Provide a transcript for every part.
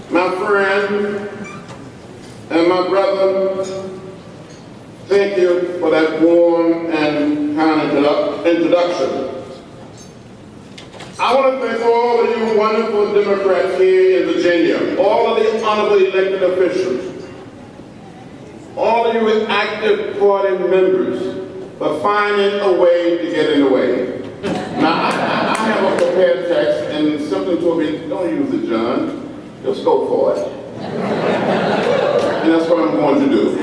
my friend, and my brother, thank you for that warm and kind introduction. I want to thank all of you wonderful Democrats here in Virginia, all of the honorable elected officials, all of you active party members for finding a way to get in the way. Now, I have a prepared text, and something told me, don't use it, John. Just go for it. And that's what I'm going to do.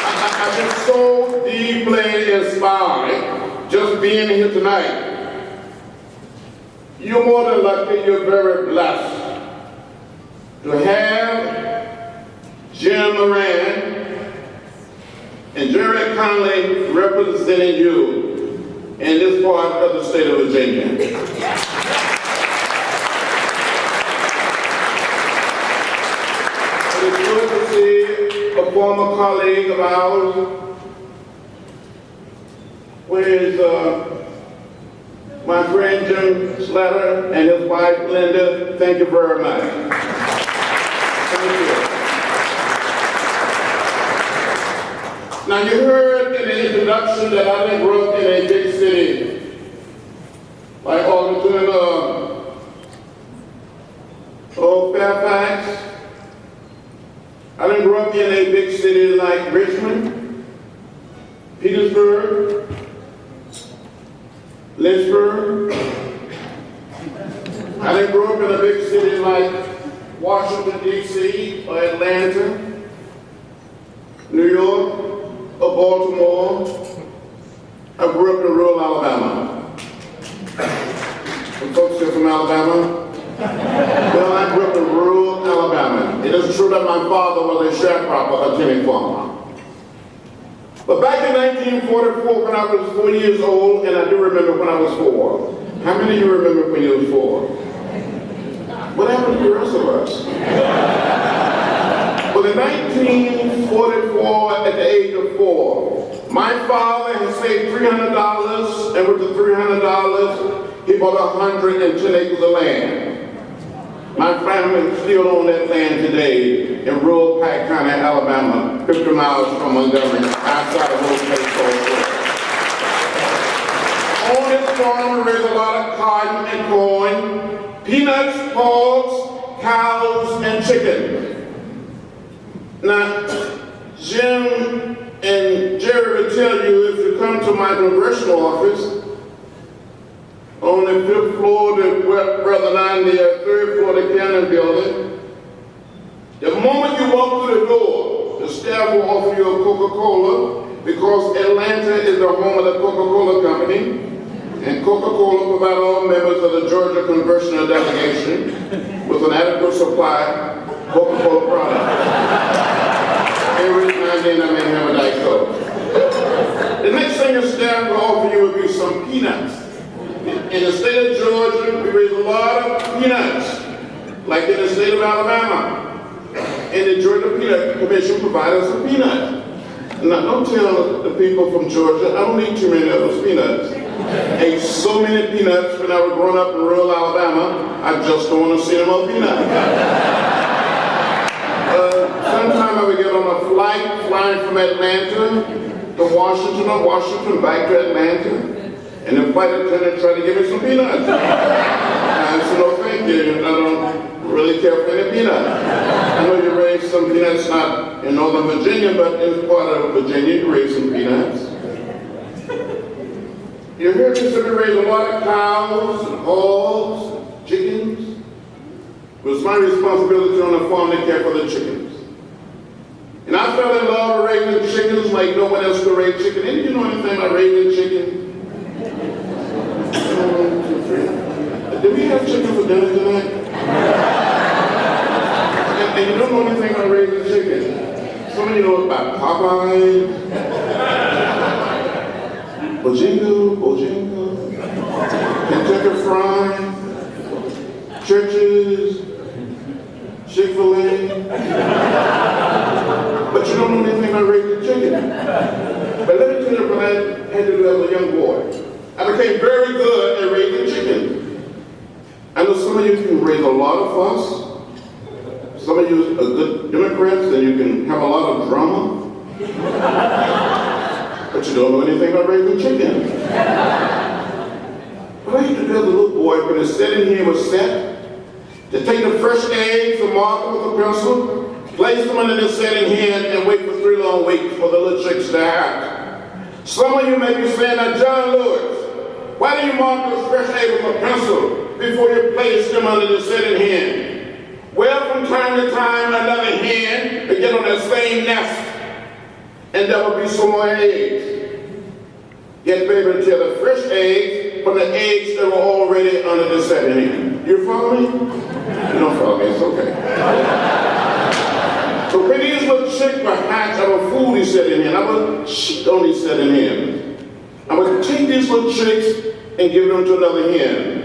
I've been so deeply inspired just being here tonight. You're more than lucky, you're very blessed to have Jim Moran and Jerry Conley representing you in this part of the state of Virginia. It is good to see a former colleague of ours, where is my friend Jim Slatter and his wife Linda. Thank you very much. Thank you. Now you heard in the introduction that I didn't grow up in a big city like Arlington or Fairfax. I didn't grow up in a big city like Richmond, Petersburg, Lynchburg. I didn't grow up in a big city like Washington, D.C. or Atlanta, New York, or Baltimore. I grew up in rural Alabama. Some folks here from Alabama? Well, I grew up in rural Alabama. It is true that my father was a sharecropper, a tenant farmer. But back in 1944, when I was 4 years old, and I do remember when I was 4. How many of you remember when you was 4? What happened to the rest of us? Well, in 1944, at the age of 4, my father had saved $300, and with the $300, he bought 110 acres of land. My family still own that land today in rural Pike County, Alabama, 50 miles from Montgomery, outside of a little place called Fort. On this farm, we raise a lot of cotton and corn, peanuts, hogs, cows, and chickens. Now, Jim and Jerry will tell you, if you come to my congressional office, on the 5th floor, rather than the 3rd floor of the Cannon building, the moment you walk through the door, the staff will offer you a Coca-Cola, because Atlanta is the home of the Coca-Cola Company, and Coca-Cola provides all members of the Georgia Congressional Delegation with an adequate supply of Coca-Cola products. Every now and then I may have a Diet Coke. The next thing the staff will offer you will be some peanuts. In the state of Georgia, we raise a lot of peanuts, like in the state of Alabama. And the Georgia Peanut Commission provides us with peanuts. Now, don't tell the people from Georgia, I don't need too many of those peanuts. I ate so many peanuts when I was growing up in rural Alabama, I just don't want to see them on peanuts. Sometime I would get on a flight flying from Atlanta to Washington or Washington back to Atlanta. And the flight attendant tried to give me some peanuts. I said, no, thank you. I don't really care for any peanuts. I know you raise some peanuts, not in Northern Virginia, but in part of Virginia, you raise some peanuts. You hear me say we raise a lot of cows and hogs and chickens. It was my responsibility on the farm to care for the chickens. And I fell in love with raising chickens like no one else could raise chicken. Any of you know anything about raising chicken? Did we have chicken for dinner tonight? And you don't know anything about raising chicken. Some of you know about Popeye, Bojingo, Kentucky Fried, Churches, Chick-fil-A. But you don't know anything about raising chicken. But let me tell you what I had to do as a young boy. I became very good at raising chicken. some of you can raise a lot of fuss. Some of you are good Democrats and you can have a lot of drama. But you don't know anything about raising chickens. What I used to do as a little boy when the setting here was set, to take the fresh eggs and mark them with a pencil, place them under the setting hen, and wait for 3 long weeks for the little chicks to hatch. Some of you may be saying, now John Lewis, why do you mark those fresh eggs with a pencil before you place them under the setting hen? Well, from time to time, another hen will get on that same nest, and there will be some more eggs. Yet, baby, to tell the fresh eggs from the eggs that were already under the setting hen. You follow me? You don't follow me, it's okay. So when these little chicks were hatched out of food he said in here, I would shit on these setting hens. I would take these little chicks and give them to another hen.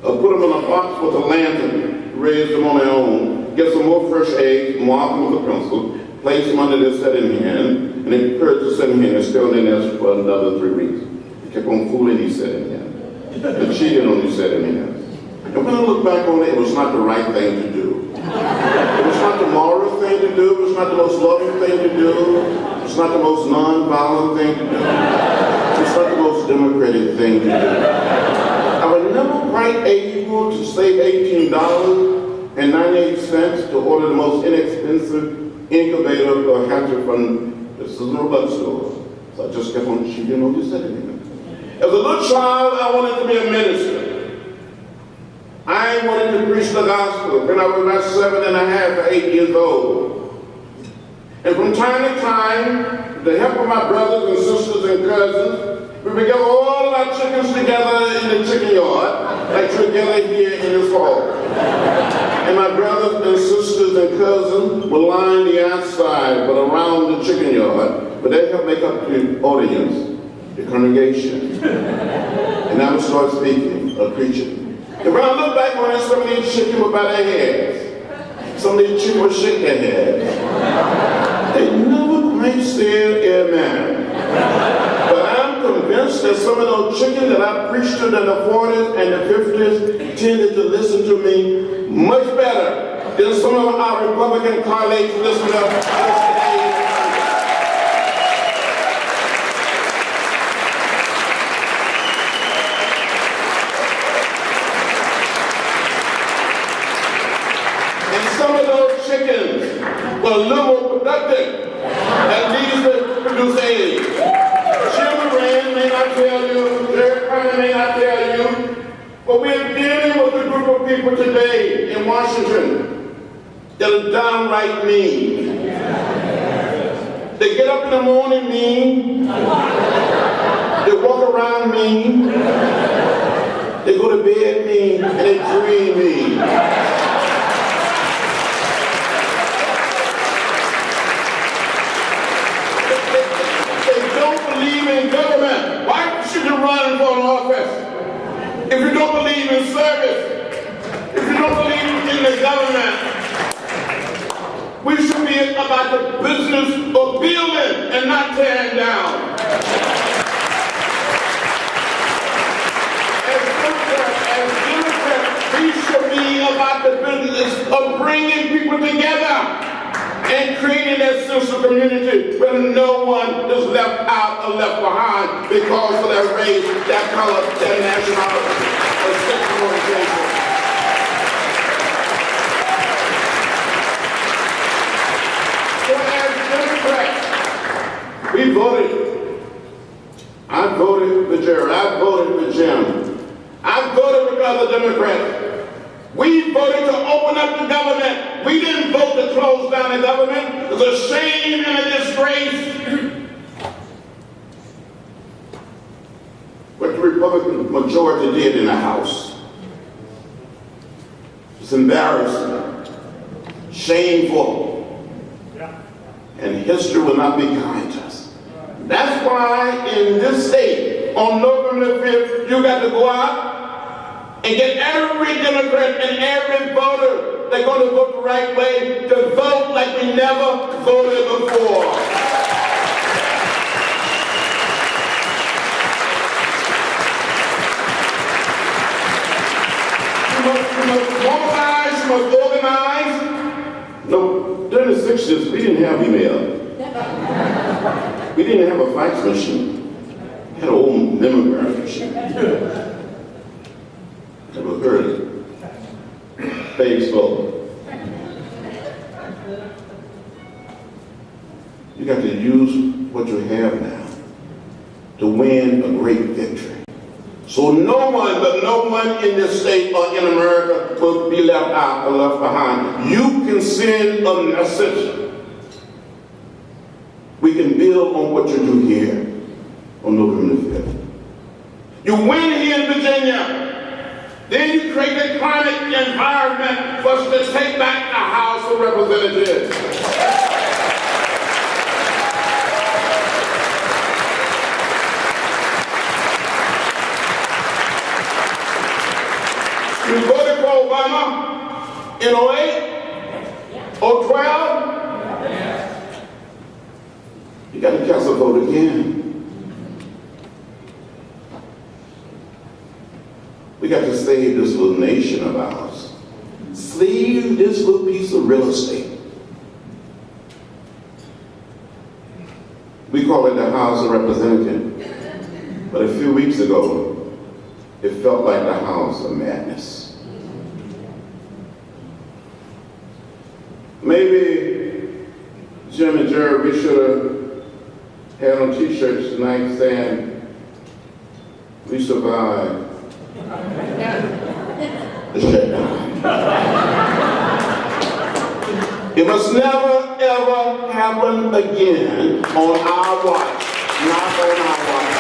Or put them in a box with a lantern, raise them on their own, get some more fresh eggs, mark them with a pencil, place them under this setting hen, and encourage the setting hen to stay on their nest for another 3 weeks. I kept on fooling these setting hens and cheating on these setting hens. And when I look back on it, it was not the right thing to do. It was not the moral thing to do. It was not the most loving thing to do. It was not the most non-violent thing to do. It was not the most democratic thing to do. I was never quite able to save $18.98 to order the most inexpensive incubator or hatcher from the Sizzler Blood store. So I just kept on cheating on this setting. As a little child, I wanted to be a minister. I wanted to preach the gospel when I was about 7.5 or 8 years old. And from time to time, with the help of my brothers and sisters and cousins, we would gather all of our chickens together in the chicken yard, like together here in this hall. And my brothers and sisters and cousins would line the outside, but around the chicken yard, but they helped make up the audience, the congregation. And I would start speaking or preaching. And when I look back on it, some of these chickens were by their heads. Some of these chickens would shake their heads. They never quite said amen. But I'm convinced that some of those chickens that I preached to in the 40s and the 50s tended to listen to me much better than some of our Republican colleagues listen to us today. Some of those chickens were a little more productive than these that produce eggs. Jim Moran may not tell you, Jerry Conner may not tell you, but we're dealing with a group of people today in Washington that are downright mean. They get up in the morning mean, they walk around mean, they go to bed mean, and they dream mean. In government. Why should you run for an office? If you don't believe in service, if you don't believe in the government, we should be about the business of building and not tearing down. As Democrats, we should be about the business of bringing people together and creating that sense of community where no one is left out or left behind because of their race, their color, their nationality, or sexual orientation. So as Democrats, we voted. I voted for Jerry. I voted for Jim. I voted with other Democrats. We voted to open up the government. We didn't vote to close down the government. It's a shame and a disgrace. What the Republican majority did in the House. It's embarrassing, shameful, and history will not be kind to us. That's why in this state, on November 5th, you got to go out and get every Democrat and every voter that's going to vote the right way to vote like we never voted before. We must mobilize, you must organize. No, during the 60s, we didn't have email. We didn't have a fax machine. We had an old memory machine. Never heard it. Facebook. You got to use what you have now to win a great victory. So no one, but no one in this state or in America will be left out or left behind. You can send a message. We can build on what you do here on November the 5th. You win here in Virginia. Then you create a climate environment for us to take back the House of Representatives. You voted for Obama in 08, 012. You got to cast a vote again. We got to save this little nation of ours. Save this little piece of real estate. We call it the House of Representatives. But a few weeks ago, it felt like the house of madness. Maybe Jim and Jerry, we should have had on t-shirts tonight saying, we survived the shutdown. It must never, ever happen again on our watch, not on our watch.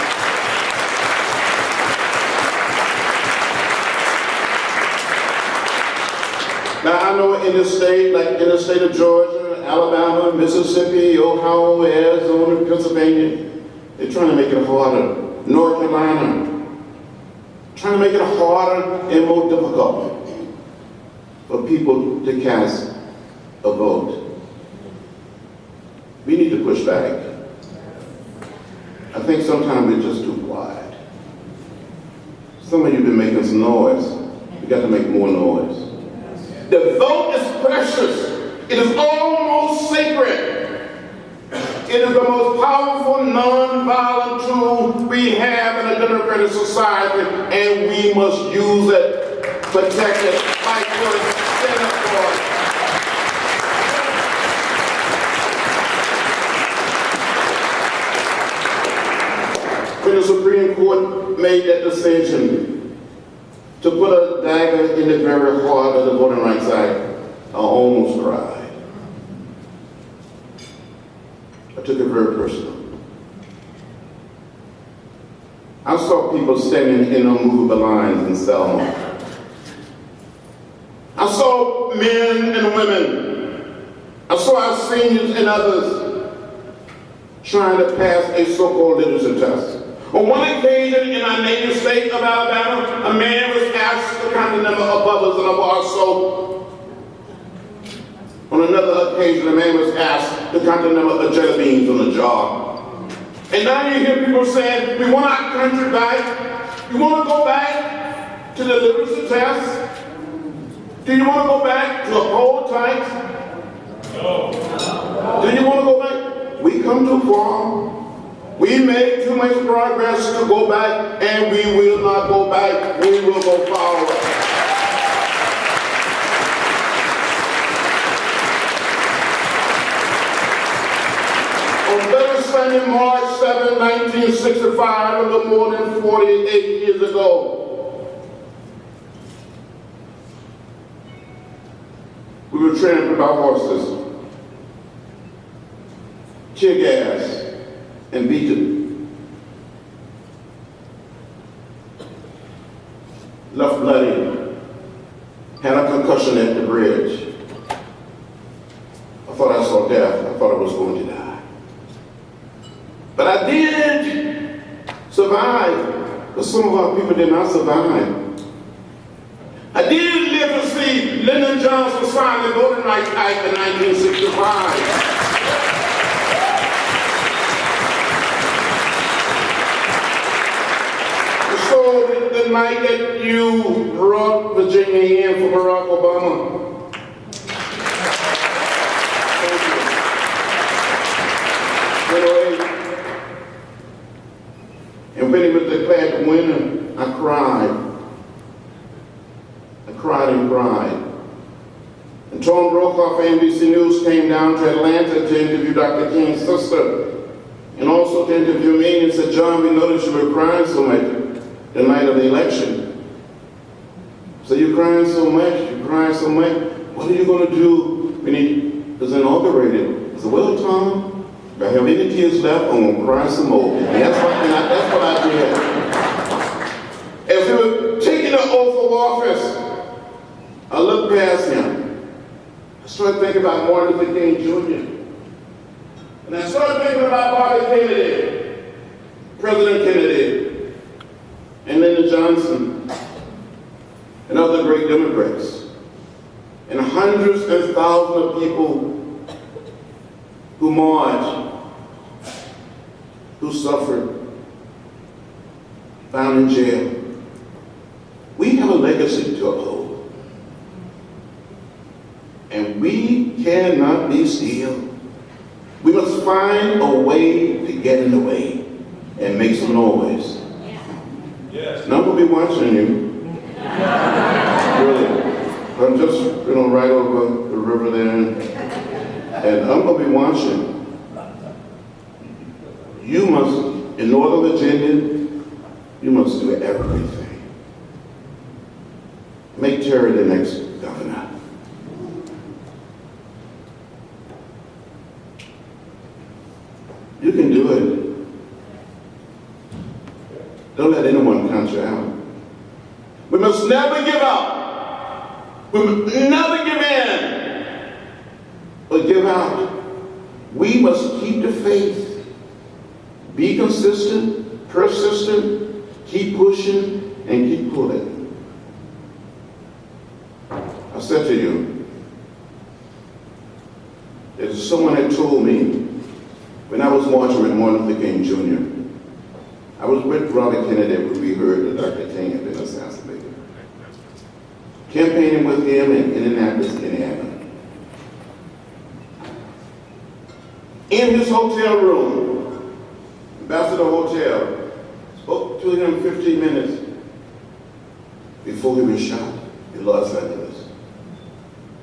Now I know in the state, like in the state of Georgia, Alabama, Mississippi, Ohio, Arizona, Pennsylvania, they're trying to make it harder. North Carolina, trying to make it harder and more difficult for people to cast a vote. We need to push back. I think sometimes we're just too quiet. Some of you have been making some noise. You got to make more noise. The vote is precious. It is almost sacred. It is the most powerful non-violent tool we have in a democratic society, and we must use it, protect it, fight for it, stand up for it. When the Supreme Court made that decision to put a dagger in the very heart of the Voting Rights Act, I almost cried. I took it very personal. I saw people standing in unmovable lines in Selma. I saw men and women. I saw our seniors and others trying to pass a so-called literacy test. On one occasion in our native state of Alabama, a man was asked to count the number of bubbles in a bar of soap. On another occasion, a man was asked to count the number of jelly beans on a jar. And now you hear people saying, we want our country back. You want to go back to the literacy test? Do you want to go back to a poll tax? No. Do you want to go back? We come too far. We made too much progress to go back, and we will not go back. We will go forward. On better Sunday, March 7, 1965, a little more than 48 years ago, we were trampled by horses, tear gas, and beaten. Left bloody, had a concussion at the bridge. I thought I saw death. I thought I was going to die. But I did survive. But some of our people did not survive. I did live to see Lyndon Johnson sign the Voting Rights Act in 1965. So the night that you brought Virginia Virginia in for Barack Obama. And when he was declared the winner, I cried. I cried and cried. And Tom Brokaw of NBC News came down to Atlanta to interview Dr. King's sister, and also to interview me, and said, John, we noticed you were crying so much the night of the election. So you're crying so much, what are you going to do when he was inaugurated? I said, well, Tom, if I have any tears left, I'm going to cry some more. And that's what I did. As he was taking the oath of office, I looked past him. I started thinking about Martin Luther King Jr. And I started thinking about Bobby Kennedy, President Kennedy, and Lyndon Johnson, and other great Democrats, and hundreds and thousands of people who marched, who suffered, found in jail. We have a legacy to uphold. And we cannot be still. We must find a way to get in the way and make some noise. Yes. And I'm going to be watching you. Really. I'm just, right over the river there. And I'm going to be watching. You must, in Northern Virginia, you must do everything. Make Terry the next governor. You can do it. Don't let anyone count you out. We must never give up. We must never give in or give out. We must keep the faith. Be consistent, persistent, keep pushing, and keep pulling. I said to you, there's someone that told me when I was marching with Martin Luther King Jr., I was with Robert Kennedy when we heard that Dr. King had been assassinated. Campaigning with him in Indianapolis, Indiana. In his hotel room, Ambassador Hotel, spoke to him 15 minutes before he was shot in Los Angeles.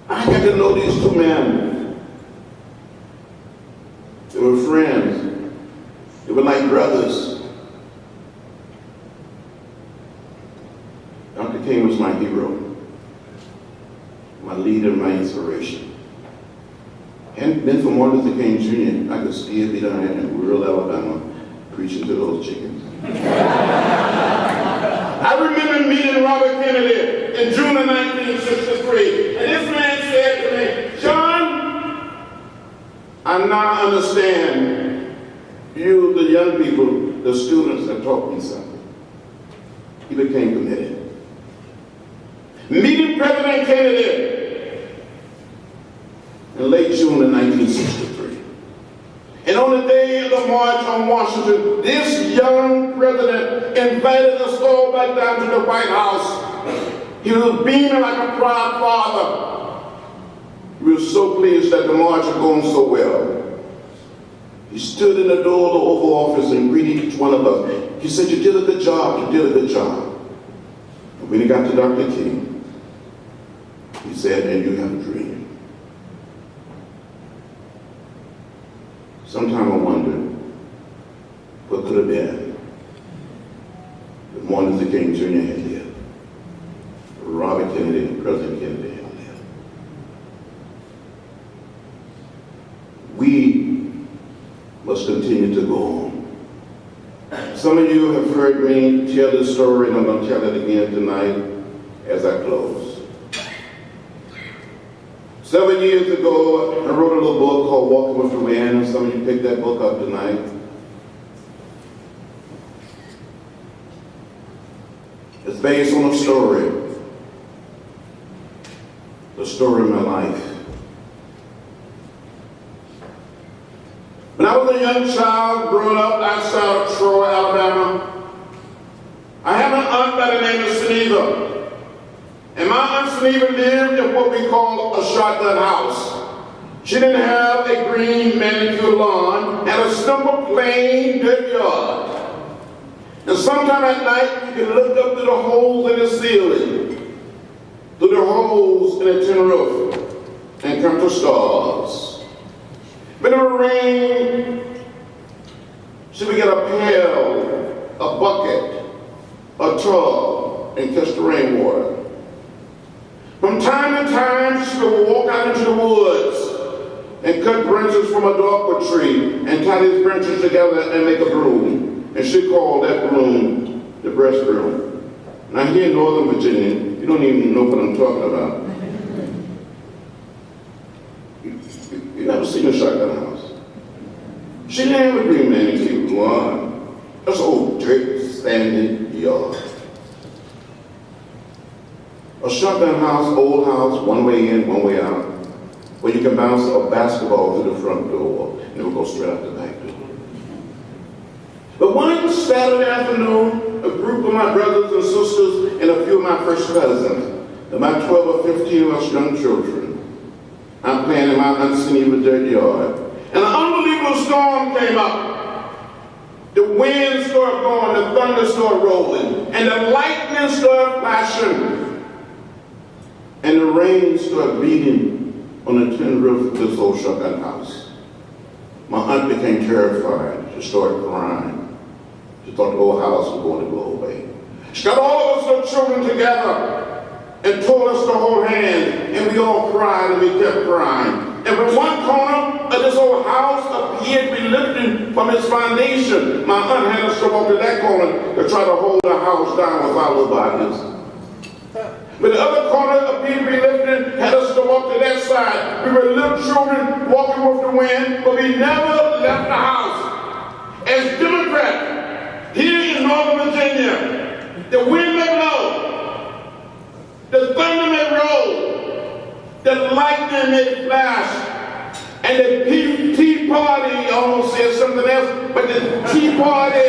I got to know these two men. They were friends. They were like brothers. Dr. King was my hero, my leader, my inspiration. Hadn't been for Martin Luther King Jr., I could still be down there in rural Alabama preaching to those chickens. I remember meeting Robert Kennedy in June of 1963, and this man said to me, John, I now understand you, the young people, the students that taught me something. He became committed. Meeting President Kennedy in late June of 1963. And on the day of the March on Washington, this young president invited us all back down to the White House. He was beaming like a proud father. We were so pleased that the march had gone so well. He stood in the door of the Oval Office and greeted each one of us. He said, you did a good job, you did a good job. And when he got to Dr. King, he said, and you have a dream. Sometimes I wonder what could have been if Martin Luther King Jr. had lived, Robert Kennedy and President Kennedy had lived. We must continue to go on. Some of you have heard me tell this story, and I'm going to tell it again tonight as I close. Several years ago, I wrote a little book called Walking with Luann, and some of you picked that book up tonight. It's based on a story, the story of my life. When I was a young child growing up outside of Troy, Alabama, I had an aunt by the name of Seneva. And my Aunt Geneva lived in what we call a shotgun house. She didn't have a green manicured lawn and a simple plain dirt yard. And sometime at night you can look up through the holes in the ceiling, through the holes in the tin roof, and come to stars. But in the rain, she would get a pail, a bucket, a tub, and catch the rainwater. From time to time, she would walk out into the woods and cut branches from a dogwood tree and tie these branches together and make a broom. And she called that broom the breast broom. Now here in Northern Virginia, you don't even know what I'm talking about. You never seen a shotgun house. She didn't have a green manicured lawn. That's an old dirt standing yard. A shotgun house, old house, one way in, one way out, where you can bounce a basketball through the front door and it will go straight out the back door. But one Saturday afternoon, a group of my brothers and sisters and a few of my first cousins, about 12 or 15 of us young children, I'm playing in my Aunt Geneva dirt yard. And an unbelievable storm came up. The wind started going, the thunder started rolling, and the lightning started flashing. And the rain started beating on the tin roof of this old shotgun house. My aunt became terrified. She started crying. She thought the whole house was going to blow away. She got all of us little children together and told us to hold hands, and we all cried and we kept crying. And from one corner of this old house appeared to be lifting from its foundation. My aunt had us to walk to that corner to try to hold the house down with our little bodies. But the other corner appeared to be lifting, had us to walk to that side. We were little children walking with the wind, but we never left the house. As Democrats, here in Northern Virginia, the wind may blow, the thunder may roll, the lightning may flash, and the Tea Party, I almost said something else, but the Tea Party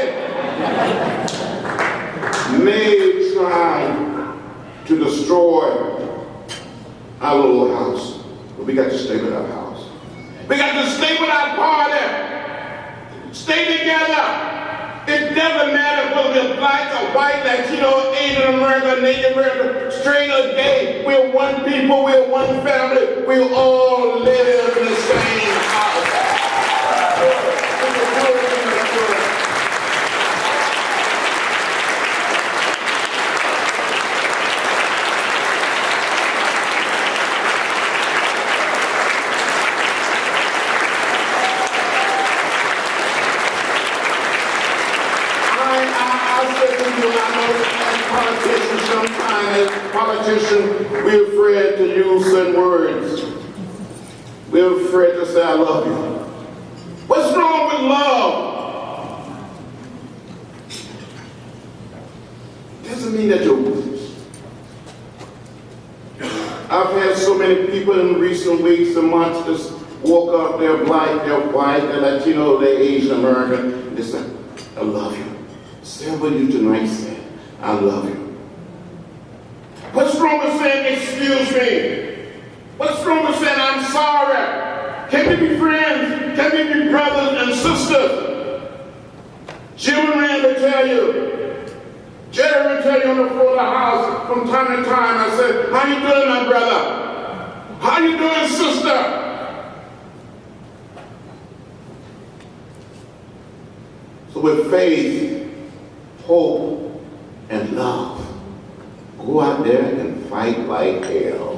may try to destroy our little house. But we got to stay with our house. We got to stay with our party. Stay together. It doesn't matter whether we're black or white, Latino, Asian American, Native American, straight or gay. We're one people, we're one family. We all live in the same house. Politicians, we're afraid to use certain words. We're afraid to say, I love you. What's wrong with love? Doesn't mean that you're. I've had so many people in recent weeks and months just walk up, they're black, they're white, they're Latino, they're Asian American, and they say, I love you. Say what you tonight said, I love you. What's wrong with saying, excuse me? What's wrong with saying, I'm sorry? Can we be friends? Can we be brothers and sisters? Jim and Rand will tell you. Jerry will tell you on the floor of the house from time to time. I said, how you doing, my brother? How you doing, sister? So with faith, hope, and love, go out there and fight like hell.